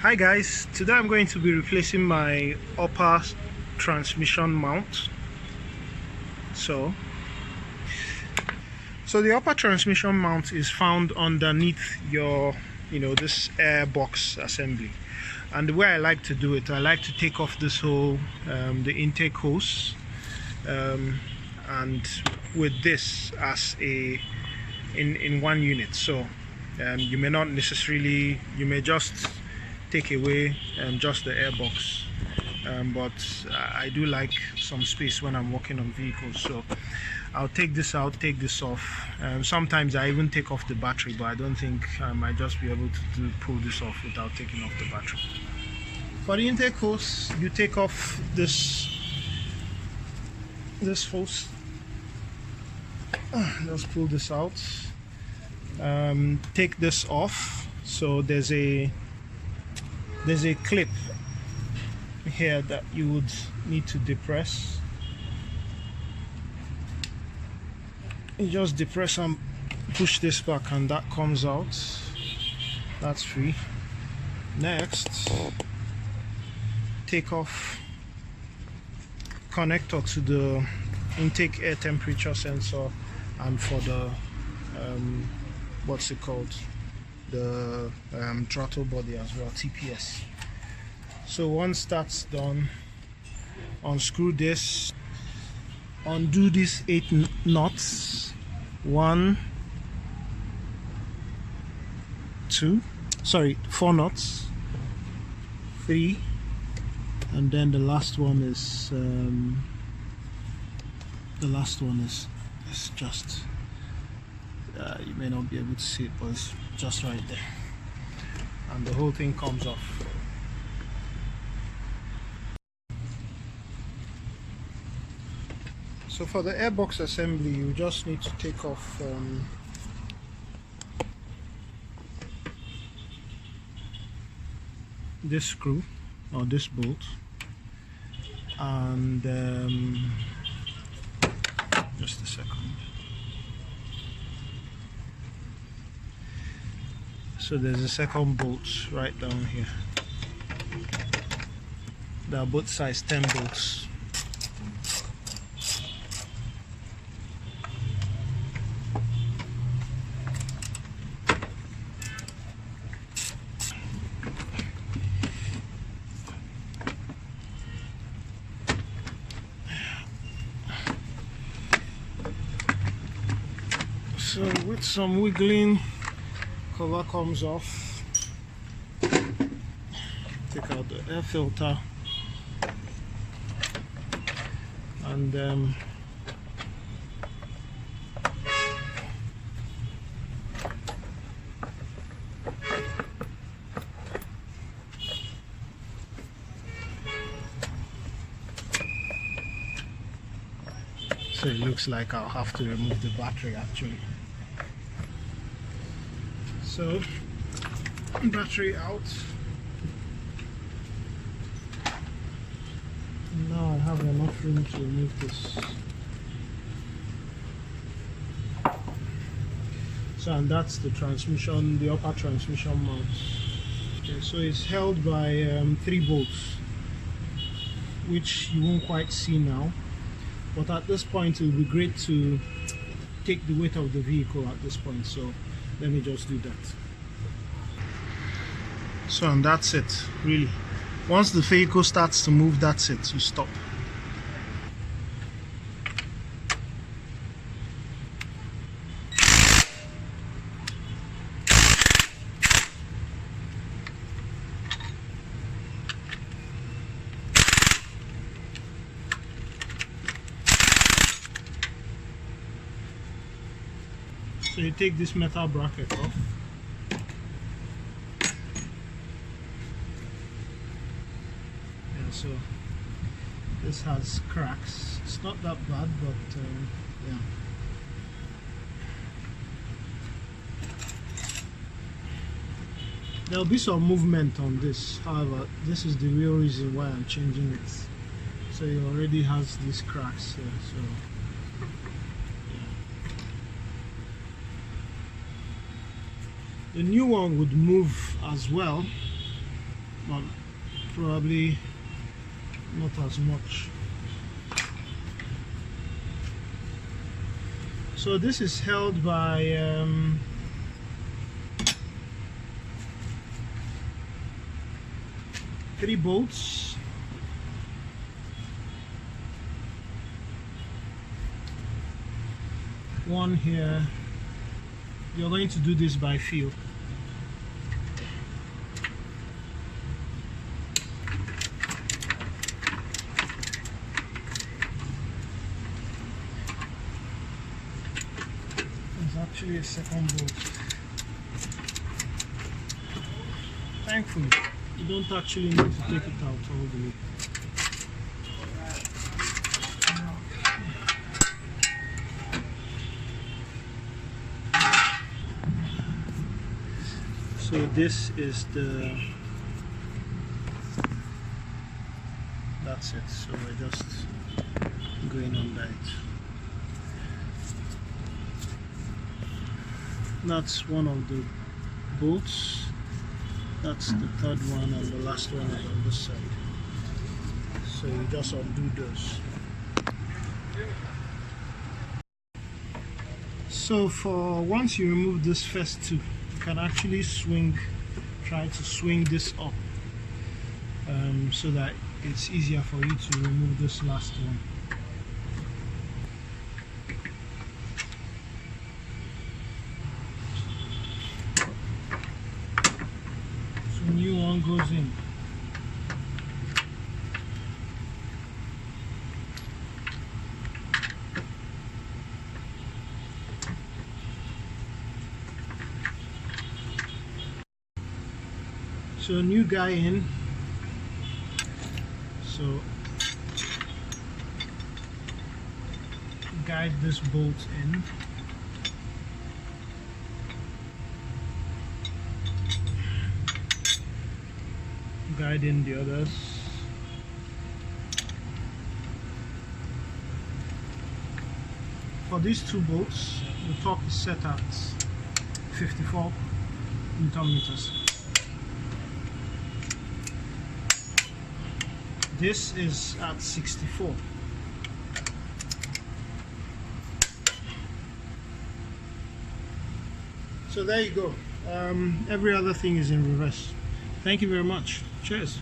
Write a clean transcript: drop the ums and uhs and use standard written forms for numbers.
Hi guys, today I'm going to be replacing my upper transmission mount. So the upper transmission mount is found underneath your this air box assembly, and the way I like to do it, I like to take off this whole the intake hose, and with this as a in one unit. So you may not necessarily, you may just take away just the airbox, but I do like some space when I'm working on vehicles, so I'll take this out, take this off. Sometimes I even take off the battery, but I don't think I might just be able to pull this off without taking off the battery. For the intake hose, you take off this hose. Let's pull this out. Take this off. So there's a clip here that you would need to depress. You just depress and push this back, and that comes out. That's free. Next, take off connector to the intake air temperature sensor, and for the what's it called, the throttle body as well, TPS. So once that's done, unscrew this, undo these 8 knots, 4 knots, 3, and then the last one is just you may not be able to see it, but it's just right there, and the whole thing comes off. So for the airbox assembly, you just need to take off this screw or this bolt, and just a second. So there's a second bolt right down here. They are both size 10 bolts. So with some wiggling, cover comes off. Take out the air filter, and so it looks like I'll have to remove the battery actually. So battery out. Now I have enough room to remove this. So, and that's the transmission, the upper transmission mount. Okay, so it's held by 3 bolts, which you won't quite see now, but at this point it will be great to take the weight of the vehicle at this point, so let me just do that. So, and that's it, really. Once the vehicle starts to move, that's it, you stop. So you take this metal bracket off. Yeah, so this has cracks. It's not that bad, but yeah. There'll be some movement on this, however, this is the real reason why I'm changing it. So it already has these cracks here, so the new one would move as well, but probably not as much. So this is held by 3 bolts. One here. You're going to do this by feel. There's actually a second bolt. Thankfully, you don't actually need to take it out all the way. So this is that's it. So we're just going under it. That's one of the bolts. That's the third one, and the last one is on this side. So you just undo those. So for once you remove this first two, you can actually try to swing this up so that it's easier for you to remove this last one. So new one goes in. So a new guy in. So guide this bolt in. Guide in the others. For these two bolts, the torque is set at 54 Newton meters. This is at 64. So there you go. Every other thing is in reverse. Thank you very much. Cheers.